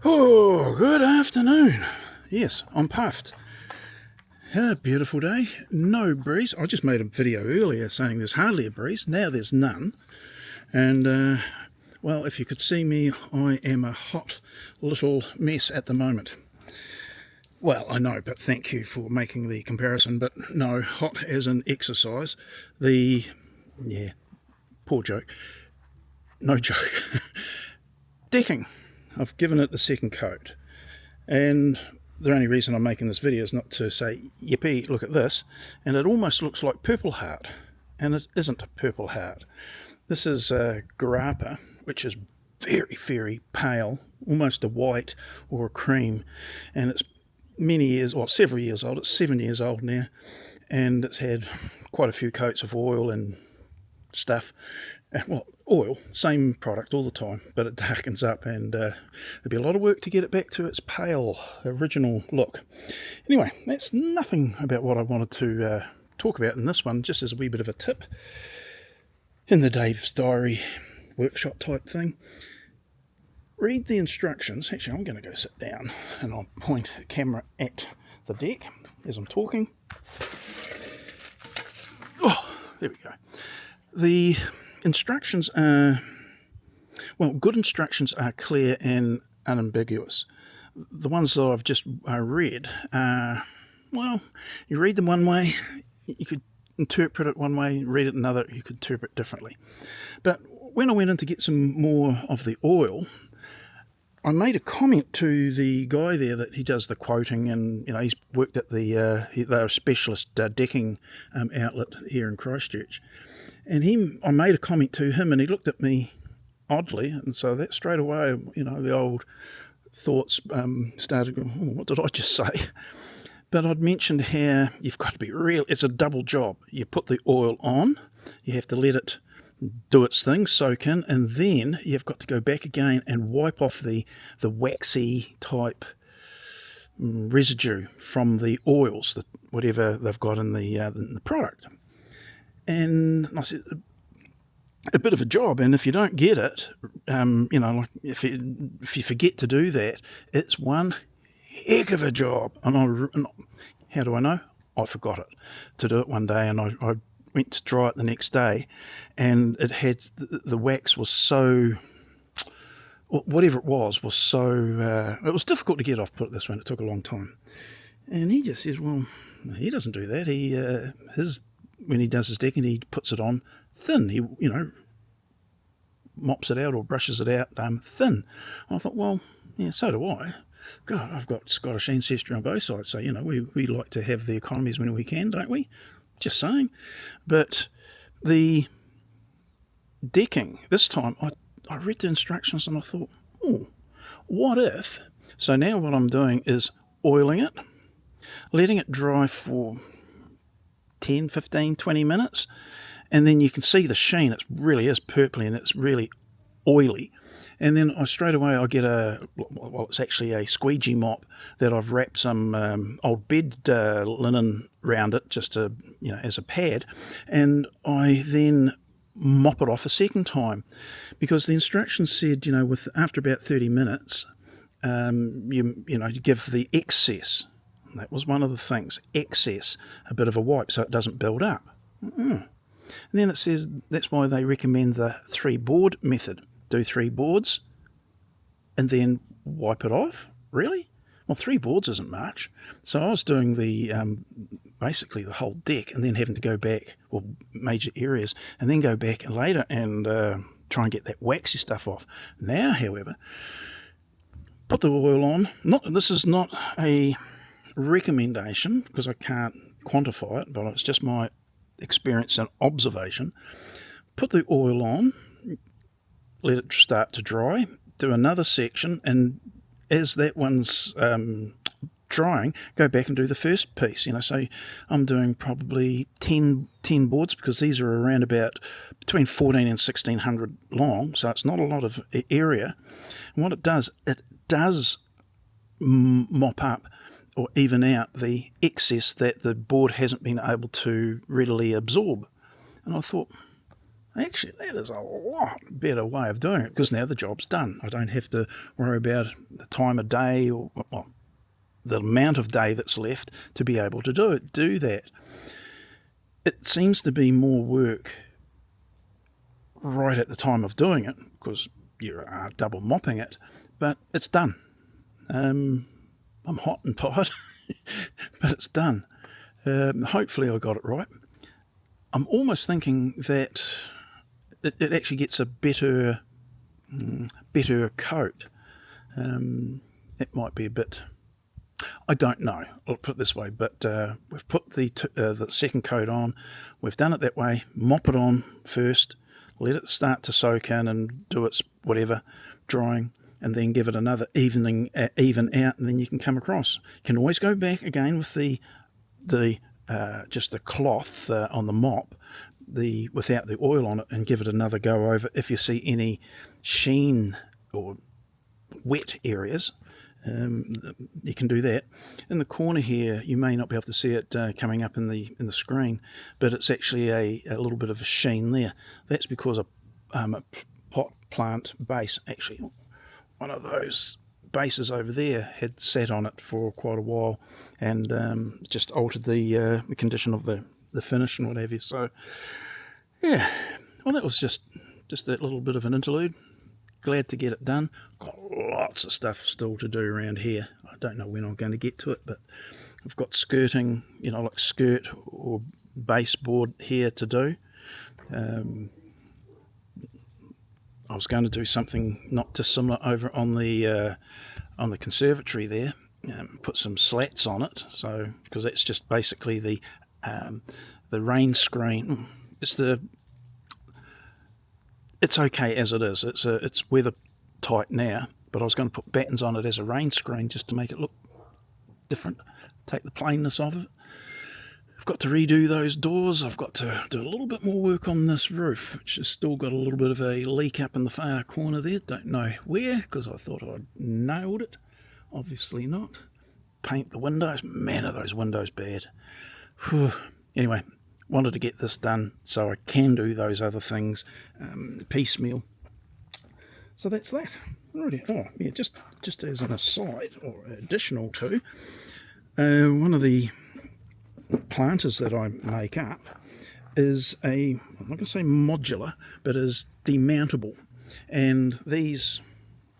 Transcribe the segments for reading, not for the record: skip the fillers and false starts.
Oh, good afternoon. Yes, I'm puffed. A beautiful day, no breeze. I just made a video earlier saying there's hardly a breeze. Now there's none. And, well, if you could see me, I am a hot little mess at the moment. Well, I know, but thank you for making the comparison. But no, hot as an exercise. Yeah, poor joke. No joke. Decking. I've given it a second coat. And the only reason I'm making this video is not to say, yippee, look at this. And it almost looks like Purple Heart. And it isn't a Purple Heart. This is Garapa, which is very, very pale, almost a white or a cream. And it's many years, or several years old. It's 7 years old now. And it's had quite a few coats of oil and stuff. Well, oil, same product all the time, but it darkens up, and there'll be a lot of work to get it back to its pale original look. Anyway, that's nothing about what I wanted to talk about in this one, just as a wee bit of a tip in the Dave's Diary workshop type thing. Read the instructions. Actually, I'm going to go sit down and I'll point the camera at the deck as I'm talking. Oh, there we go. The instructions are, well, good instructions are clear and unambiguous. The ones that I've just read are, well, you read them one way, you could interpret it one way, read it another, you could interpret it differently. But when I went in to get some more of the oil, I made a comment to the guy there that he does the quoting, and he's worked at they're a specialist decking outlet here in Christchurch. And I made a comment to him, and he looked at me oddly, and so that straight away, the old thoughts started going, oh, what did I just say? But I'd mentioned how you've got to be real. It's a double job. You put the oil on, you have to let it do its thing, soak in, and then you've got to go back again and wipe off the waxy type residue from the oils, whatever they've got in the product. And I said, a bit of a job, and if you don't get it, like if you forget to do that, it's one heck of a job. And how do I know? I forgot it to do it one day, and I went to try it the next day, and it had the wax was so, whatever it was so, it was difficult to get off, put it this way, and it took a long time. And he just says, well, he doesn't do that. When he does his decking, he puts it on thin. He, mops it out or brushes it out thin. I thought, well, yeah, so do I. God, I've got Scottish ancestry on both sides, so, we like to have the economies when we can, don't we? Just saying. But the decking, this time, I read the instructions and I thought, oh, what if? So now what I'm doing is oiling it, letting it dry for 10, 15, 20 minutes, and then you can see the sheen. It really is purpley and it's really oily. And then straight away I get it's actually a squeegee mop that I've wrapped some old bed linen around it, just to, as a pad, and I then mop it off a second time, because the instructions said, after about 30 minutes, you give the excess. That was one of the things, excess, a bit of a wipe so it doesn't build up. And then it says that's why they recommend the 3-board method. Do 3 boards and then wipe it off. Really? Well, 3 boards isn't much. So I was doing basically the whole deck, and then having to go back, or major areas, and then go back later and try and get that waxy stuff off. Now, however, put the oil on. This is not a recommendation, because I can't quantify it, but it's just my experience and observation. Put the oil on, let it start to dry, do another section, and as that one's drying, go back and do the first piece. So I'm doing probably 10 boards, because these are around about between 14 and 1600 long, so it's not a lot of area. And what it does mop up or even out the excess that the board hasn't been able to readily absorb. And I thought, Actually, that is a lot better way of doing it, because now the job's done. I don't have to worry about the time of day or well, the amount of day that's left to be able to do that. It seems to be more work right at the time of doing it, because you're double mopping it, but it's done. I'm hot and tired, but it's done. Hopefully I got it right. I'm almost thinking that it actually gets a better coat. It might be a bit, I don't know, I'll put it this way, but we've put the second coat on, we've done it that way. Mop it on first, let it start to soak in and do its whatever, drying, and then give it another even out, and then you can come across. You can always go back again with the just the cloth on the mop, without the oil on it, and give it another go over if you see any sheen or wet areas. You can do that. In the corner here, you may not be able to see it coming up in the screen, but it's actually a little bit of a sheen there. That's because a pot plant base, actually one of those bases over there, had sat on it for quite a while, and just altered the condition of the finish and what have you. So yeah, well, that was just that little bit of an interlude. Glad to get it done. Got lots of stuff still to do around here. I don't know when I'm going to get to it, but I've got skirting, like skirt or baseboard here to do. I was going to do something not dissimilar over on the conservatory there. Put some slats on it, so because that's just basically the rain screen. It's okay as it is. It's weather tight now, but I was going to put battens on it as a rain screen just to make it look different, take the plainness of it. I've got to redo those doors. I've got to do a little bit more work on this roof, which has still got a little bit of a leak up in the far corner there. Don't know where, because I thought I'd nailed it. Obviously not. Paint the windows. Man, are those windows bad. Whew. Anyway, wanted to get this done so I can do those other things piecemeal. So that's that. Alrighty. Oh, yeah, just as an aside, or additional to, one of the planters that I make up is I'm not going to say modular, but is demountable. And these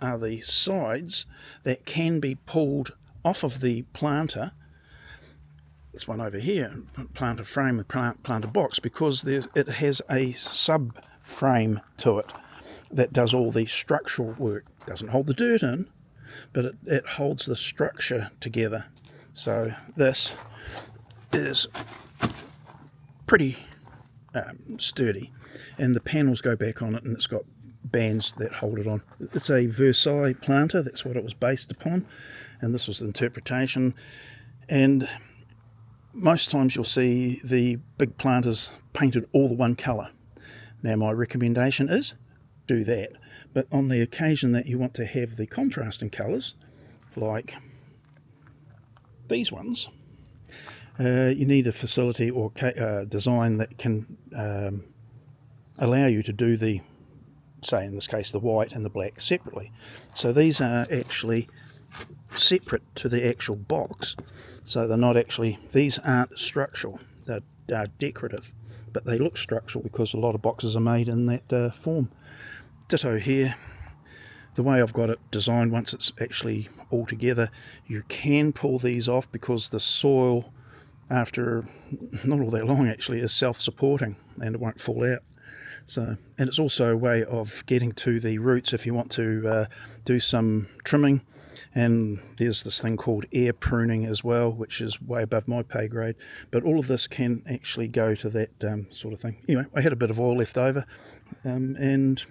are the sides that can be pulled off of the planter. This one over here, planter frame and planter box, because it has a subframe to it that does all the structural work. Doesn't hold the dirt in, but it holds the structure together. So this is pretty sturdy, and the panels go back on it, and it's got bands that hold it on. It's a Versailles planter, that's what it was based upon, and this was the interpretation. And most times you'll see the big planters painted all the one colour. Now my recommendation is do that, but on the occasion that you want to have the contrasting colours, like these ones, you need a facility or design that can allow you to do the, say in this case, the white and the black separately. So these are actually separate to the actual box, so they're not actually, these aren't structural, they're decorative, but they look structural because a lot of boxes are made in that form. Ditto here. The way I've got it designed, once it's actually all together, you can pull these off because the soil, after not all that long actually, is self-supporting and it won't fall out. So, and it's also a way of getting to the roots if you want to do some trimming. And there's this thing called air pruning as well, which is way above my pay grade, but all of this can actually go to that sort of thing. Anyway, I had a bit of oil left over and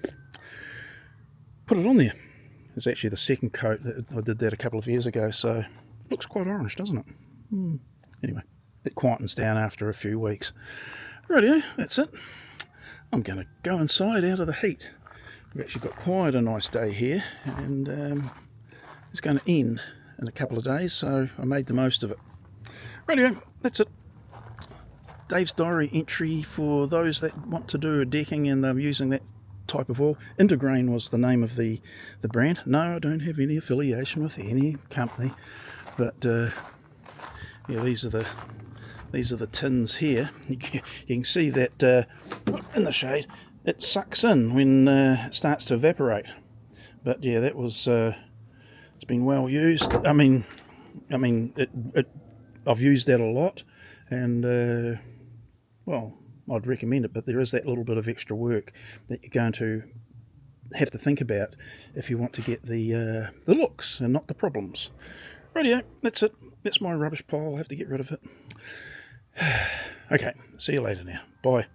put it on there. It's actually the second coat. I did that a couple of years ago, so it looks quite orange, doesn't it? Anyway, it quietens down after a few weeks. Rightio, that's it. I'm going to go inside out of the heat. We've actually got quite a nice day here, and it's going to end in a couple of days, so I made the most of it. Rightio, that's it. Dave's Diary entry for those that want to do a decking and they're using that type of oil. Intergrain was the name of the brand. No, I don't have any affiliation with any company, but yeah, these are the tins here. You can see that in the shade it sucks in when it starts to evaporate. But yeah, that was it's been well used. I mean, I've used that a lot, and well, I'd recommend it. But there is that little bit of extra work that you're going to have to think about if you want to get the looks and not the problems. Rightio, that's it. That's my rubbish pile. I'll have to get rid of it. Okay, see you later now. Bye.